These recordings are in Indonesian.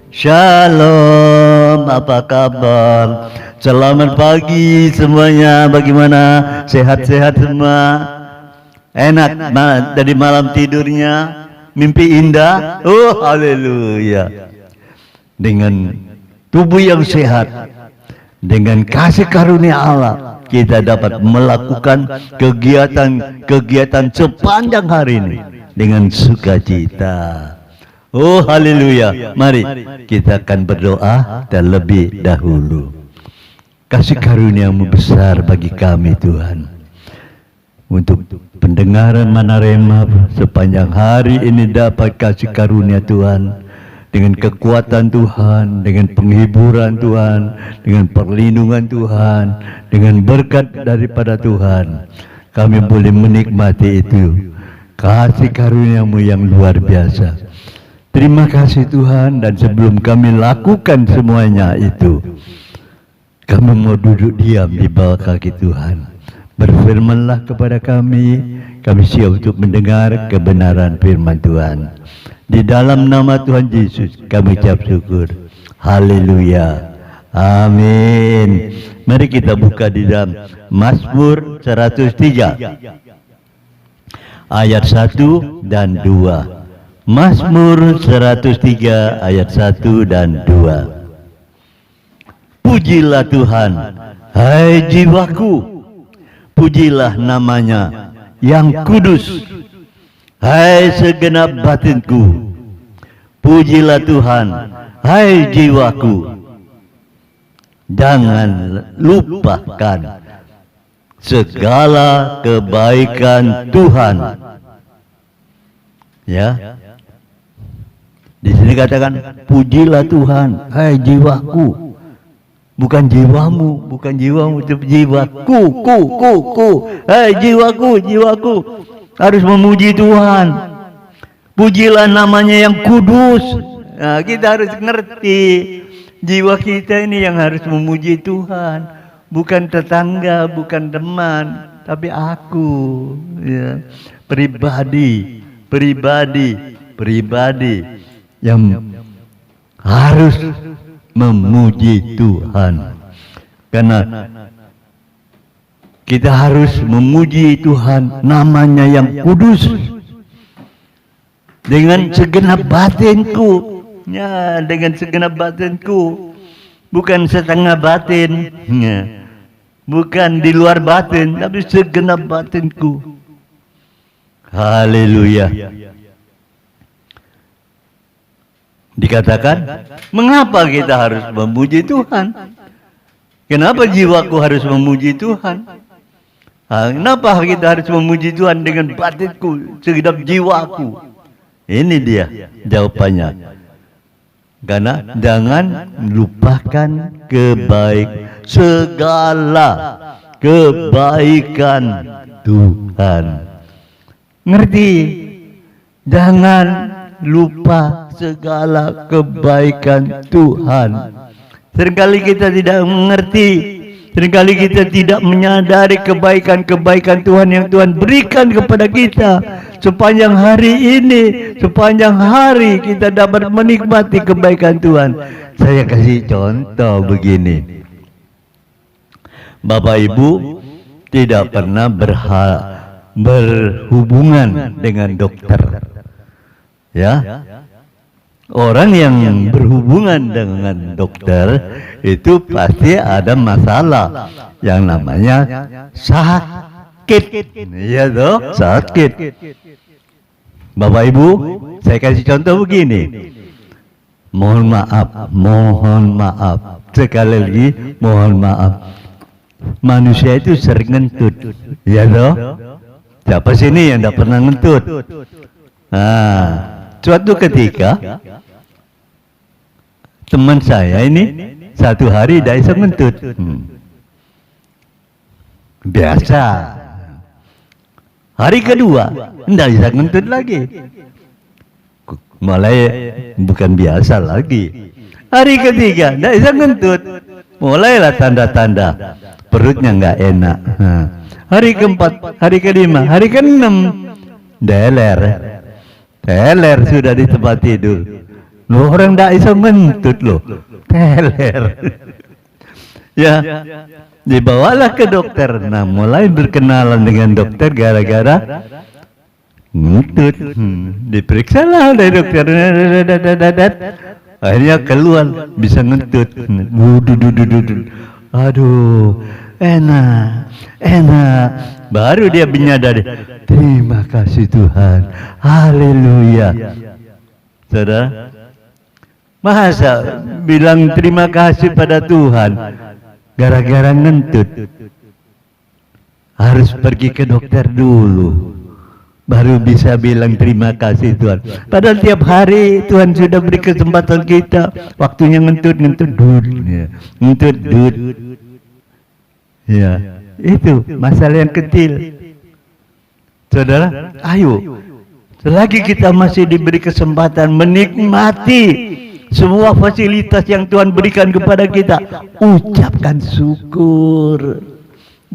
Shalom, apa kabar? Selamat pagi semuanya. Bagaimana? Sehat-sehat semua? Enak dari malam tidurnya? Mimpi indah? Oh, haleluya. Dengan tubuh yang sehat, dengan kasih karunia Allah, kita dapat melakukan kegiatan-kegiatan sepanjang hari ini dengan sukacita. Oh haleluya. Mari kita akan berdoa terlebih dahulu. Kasih karunia-Mu besar bagi kami Tuhan, untuk pendengaran Manarema sepanjang hari ini dapat kasih karunia Tuhan, dengan kekuatan Tuhan, dengan penghiburan Tuhan, dengan perlindungan Tuhan, dengan berkat daripada Tuhan, kami boleh menikmati itu. Kasih karunia-Mu yang luar biasa. Terima kasih Tuhan, dan sebelum kami lakukan semuanya itu, kami mau duduk diam di bawah kaki Tuhan. Berfirmanlah kepada kami siap untuk mendengar kebenaran firman Tuhan. Di dalam nama Tuhan Yesus kami ucap syukur. Haleluya. Amin. Mari kita buka di dalam Mazmur 103 ayat 1 dan 2. Mazmur 103 ayat 1 dan 2. Pujilah Tuhan, hai jiwaku, pujilah namanya yang kudus, hai segenap batinku. Pujilah Tuhan, hai jiwaku, jangan lupakan segala kebaikan Tuhan. Ya, di sini katakan, pujilah Tuhan, hai jiwaku. Bukan jiwamu, bukan jiwamu, itu jiwaku, hai jiwaku, harus memuji Tuhan. Pujilah namanya yang kudus. Nah, kita harus ngerti, jiwa kita ini yang harus memuji Tuhan, bukan tetangga, bukan teman, tapi aku, ya, pribadi yang harus memuji Tuhan. Karena kita harus memuji Tuhan namanya yang kudus dengan segenap batinku. Ya, dengan segenap batinku, bukan setengah batin, ya, bukan di luar batin, tapi segenap batinku. Haleluya. Dikatakan, mengapa kita harus memuji Tuhan? Kenapa jiwaku harus memuji Tuhan? Kenapa kita harus memuji Tuhan dengan batinku, segenap jiwaku? Ini dia jawabannya. Karena jangan lupakan segala kebaikan Tuhan. Ngerti? Jangan lupa segala kebaikan Tuhan. Seringkali kita tidak mengerti, seringkali kita tidak menyadari kebaikan-kebaikan Tuhan yang Tuhan berikan kepada kita sepanjang hari ini. Sepanjang hari kita dapat menikmati kebaikan Tuhan. Saya kasih contoh begini. Bapak Ibu tidak pernah berhubungan dengan dokter. Ya, orang yang berhubungan dengan dokter itu pasti ada masalah yang namanya sakit. Iya toh, sakit. Bapak Ibu, saya kasih contoh begini. Mohon maaf, sekali lagi mohon maaf. Manusia itu sering ngentut, ya toh? Siapa sini yang tidak pernah ngentut? Nah, suatu ketika teman saya ini satu hari tidak bisa ngentut. Biasa. Hari kedua tidak bisa ngentut lagi. Mulai bukan biasa lagi. Hari ketiga tidak bisa ngentut. Mulailah tanda-tanda perutnya nggak enak. Hari keempat, hari kelima, hari keenam, deler sudah di tempat tidur. Loh, orang tidak bisa ngentut loh, teler. Ya, dibawalah ke dokter. Nah, mulai berkenalan dengan dokter gara-gara ngentut. Diperiksa lah oleh dokter. Akhirnya keluar bisa ngentut. Aduh, enak. Baru dia menyadari, terima kasih Tuhan, haleluya. Saudara, masa bilang terima kasih pada Tuhan gara-gara ngentut? Harus pergi ke dokter dulu, baru bisa bilang terima kasih Tuhan. Padahal tiap hari Tuhan sudah beri kesempatan kita. Waktunya ngentut dud. Ya, itu masalah yang kecil. Saudara, ayo, selagi kita masih diberi kesempatan menikmati semua fasilitas yang Tuhan berikan kepada kita, ucapkan syukur.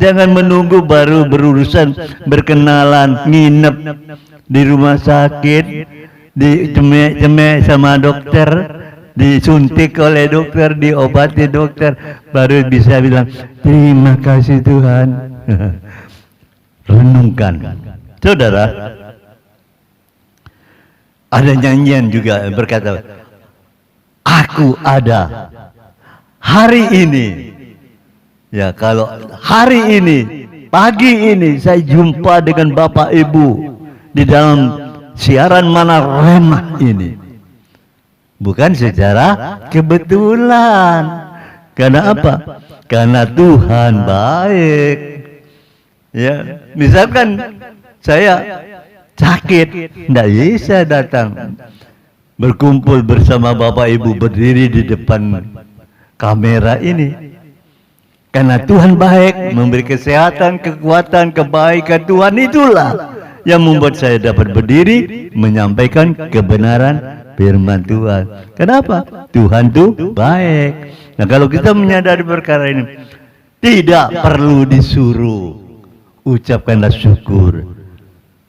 Jangan menunggu baru berurusan berkenalan, nginep di rumah sakit, dicemek-cemek sama dokter, disuntik oleh dokter, diobati dokter, baru bisa bilang terima kasih Tuhan. Renungkan, saudara. Ada nyanyian juga berkata, aku ada hari ini. Ya, kalau hari ini, pagi ini saya jumpa dengan Bapak Ibu di dalam siaran Mana Rema ini, bukan secara kebetulan. Karena apa? Karena Tuhan baik. Ya, misalkan saya sakit, tidak bisa datang berkumpul bersama Bapak Ibu berdiri di depan kamera ini. Karena Tuhan baik, memberi kesehatan, kekuatan, kebaikan Tuhan, itulah yang membuat saya dapat berdiri menyampaikan kebenaran firman Tuhan. Kenapa? Tuhan itu baik. Nah, kalau kita menyadari perkara ini, tidak perlu disuruh, ucapkanlah syukur.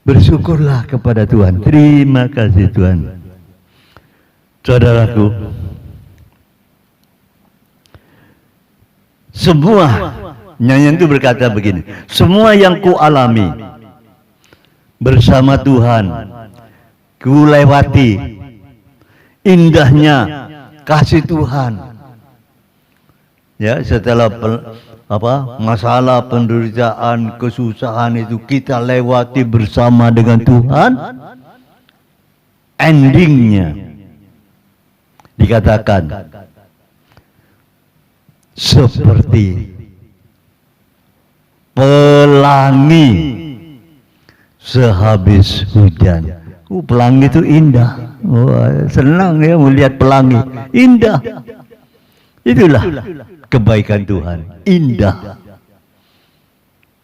Bersyukurlah kepada Tuhan. Terima kasih Tuhan. Saudaraku, semua nyanyian itu berkata begini, semua yang ku alami bersama Tuhan, ku lewati indahnya kasih Tuhan. Ya, setelah masalah, penderitaan, kesusahan itu kita lewati bersama dengan Tuhan, endingnya dikatakan seperti pelangi sehabis hujan. Pelangi itu indah. Senang ya melihat pelangi, indah. Itulah kebaikan Tuhan, indah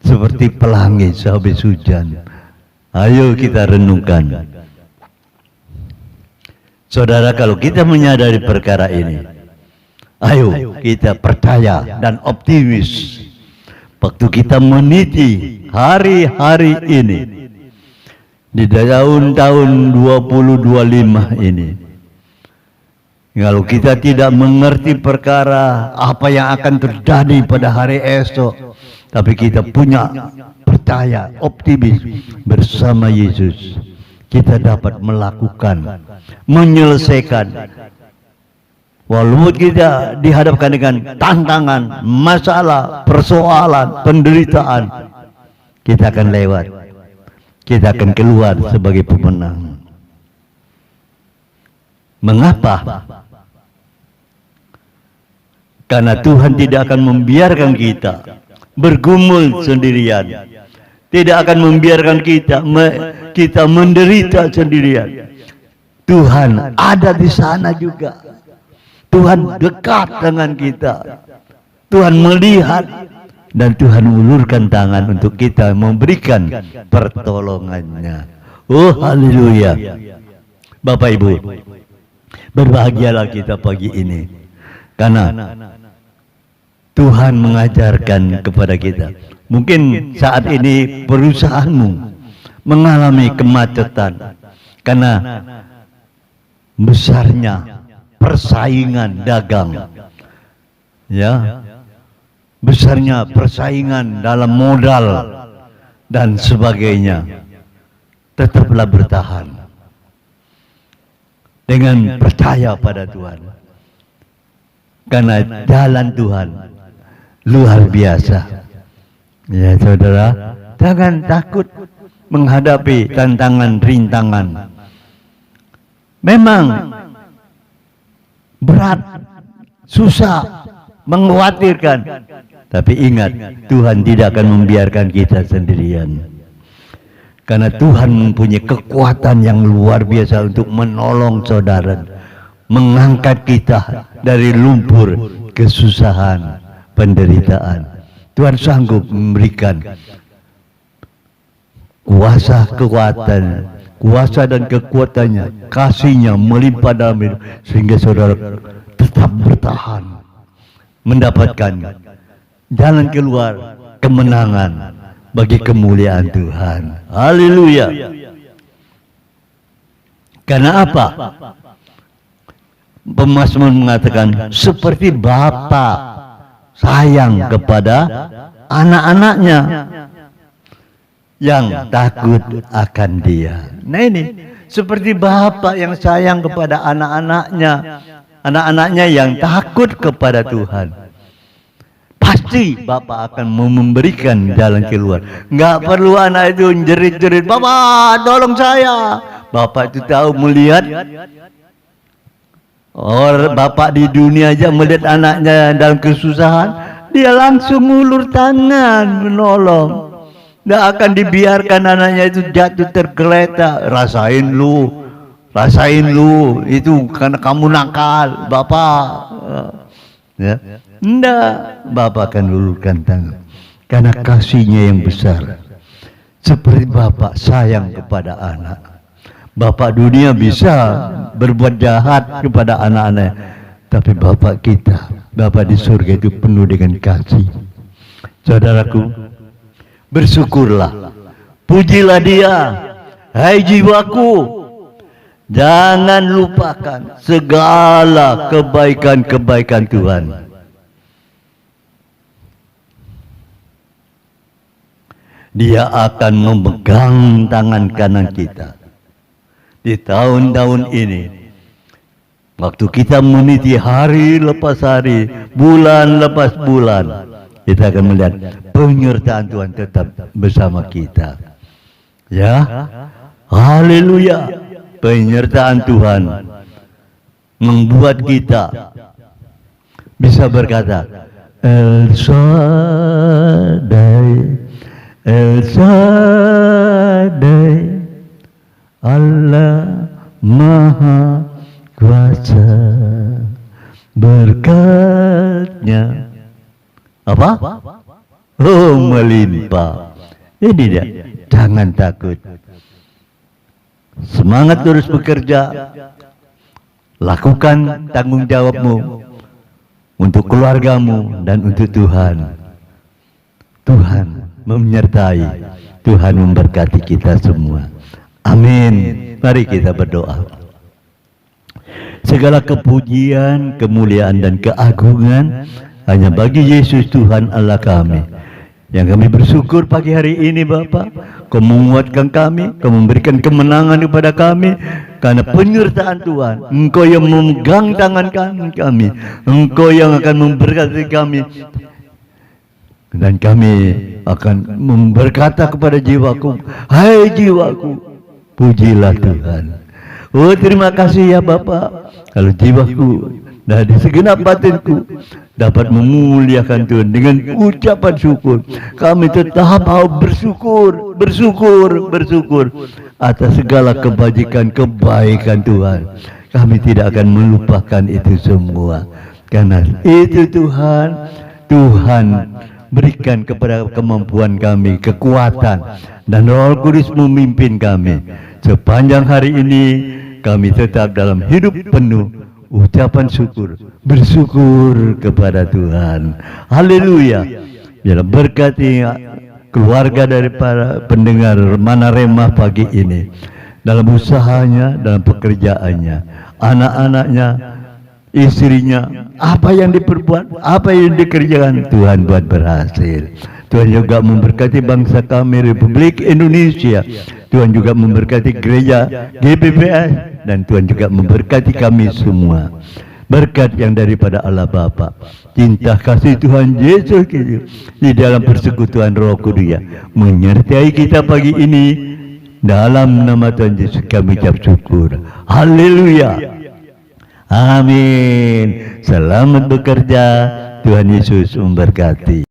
seperti pelangi sehabis hujan. Ayo kita renungkan, saudara. Kalau kita menyadari perkara ini, ayo kita percaya dan optimis. Waktu kita meniti hari-hari ini, di tahun 2025 ini, kalau kita tidak mengerti perkara apa yang akan terjadi pada hari esok, tapi kita punya percaya, optimis bersama Yesus, kita dapat melakukan, menyelesaikan. Walaupun kita dihadapkan dengan tantangan, masalah, persoalan, penderitaan, kita akan lewat, kita akan keluar sebagai pemenang. Mengapa? Karena Tuhan tidak akan membiarkan kita bergumul sendirian, tidak akan membiarkan kita menderita sendirian. Tuhan ada di sana juga. Tuhan dekat dengan kita. Tuhan melihat dan Tuhan ulurkan tangan untuk kita memberikan pertolongannya. Oh, haleluya. Bapak Ibu, berbahagialah kita pagi ini, karena Tuhan mengajarkan kepada kita. Mungkin saat ini perusahaanmu mengalami kemacetan karena besarnya persaingan dagang, ya, besarnya persaingan dalam modal dan sebagainya, tetaplah bertahan dengan percaya pada Tuhan, karena jalan Tuhan luar biasa. Ya saudara, jangan takut menghadapi tantangan rintangan. Memang berat, susah, mengkhawatirkan, tapi ingat, Tuhan tidak akan membiarkan kita sendirian, karena Tuhan mempunyai kekuatan yang luar biasa untuk menolong saudara, mengangkat kita dari lumpur kesusahan, penderitaan. Tuhan sanggup memberikan kuasa kekuatan, kuasa dan kekuatannya, kasihnya melimpah dalam hidup, sehingga saudara tetap bertahan, mendapatkan jalan keluar, kemenangan bagi kemuliaan Tuhan. Haleluya. Karena apa? Pemazmur mengatakan, seperti Bapa sayang kepada anak-anaknya yang takut akan Dia. Nah ini, seperti Bapa yang sayang kepada anak-anaknya yang takut kepada Tuhan. Pasti Bapa akan memberikan jalan keluar. Nggak perlu anak itu jerit-jerit, "Bapak, tolong saya." Bapak itu tahu, melihat. Orang bapak di dunia aja melihat anaknya dalam kesusahan, dia langsung ulur tangan menolong. Tidak akan dibiarkan anaknya itu jatuh tergeletak. Rasain lu, itu karena kamu nakal, Bapak. Ya, tidak, Bapak akan ulurkan tangan, karena kasihnya yang besar. Seperti Bapak sayang kepada anak. Bapak dunia bisa berbuat jahat kepada anak-anak, tapi Bapak kita, Bapak di surga itu penuh dengan kasih. Saudaraku, bersyukurlah, pujilah Dia, hai jiwaku, jangan lupakan segala kebaikan-kebaikan Tuhan. Dia akan memegang tangan kanan kita di tahun-tahun ini. Waktu kita meniti hari lepas hari, bulan lepas bulan, kita akan melihat penyertaan Tuhan tetap bersama kita. Ya, haleluya. Penyertaan Tuhan membuat kita bisa berkata, El Shaddai, El Shaddai, Allah Maha Kuasa, berkatnya apa? Oh, melimpah. Ini dia, jangan takut, semangat terus bekerja, lakukan tanggung jawabmu untuk keluargamu dan untuk Tuhan. Tuhan menyertai, Tuhan memberkati kita semua. Amin. Mari kita berdoa. Segala kepujian, kemuliaan dan keagungan hanya bagi Yesus Tuhan Allah kami. Yang kami bersyukur pagi hari ini Bapa, Kau menguatkan kami, Kau memberikan kemenangan kepada kami, karena penyertaan Tuhan. Engkau yang memegang tangan kami, Engkau yang akan memberkati kami, dan kami akan berkata kepada jiwaku, hai jiwaku, pujilah Tuhan. Oh, terima kasih ya Bapa, kalau jiwaku dan di segenap batinku dapat memuliakan Tuhan dengan ucapan syukur. Kami tetap mau bersyukur atas segala kebaikan Tuhan. Kami tidak akan melupakan itu semua, karena itu Tuhan berikan kepada kemampuan kami, kekuatan, dan Roh Kudus memimpin kami. Sepanjang hari ini kami tetap dalam hidup penuh ucapan syukur, bersyukur kepada Tuhan. Haleluya. Biarlah berkati keluarga dari para pendengar Mana Remah pagi ini, dalam usahanya, dalam pekerjaannya, anak-anaknya, istrinya, apa yang diperbuat, apa yang dikerjakan, Tuhan buat berhasil. Tuhan juga memberkati bangsa kami Republik Indonesia. Tuhan juga memberkati gereja GBPS, dan Tuhan juga memberkati kami semua. Berkat yang daripada Allah Bapa, cinta kasih Tuhan Yesus Kristus di dalam persekutuan Roh Kudus menyertai kita pagi ini. Dalam nama Tuhan Yesus kami ucap syukur. Haleluya. Amin. Selamat bekerja. Tuhan Yesus memberkati.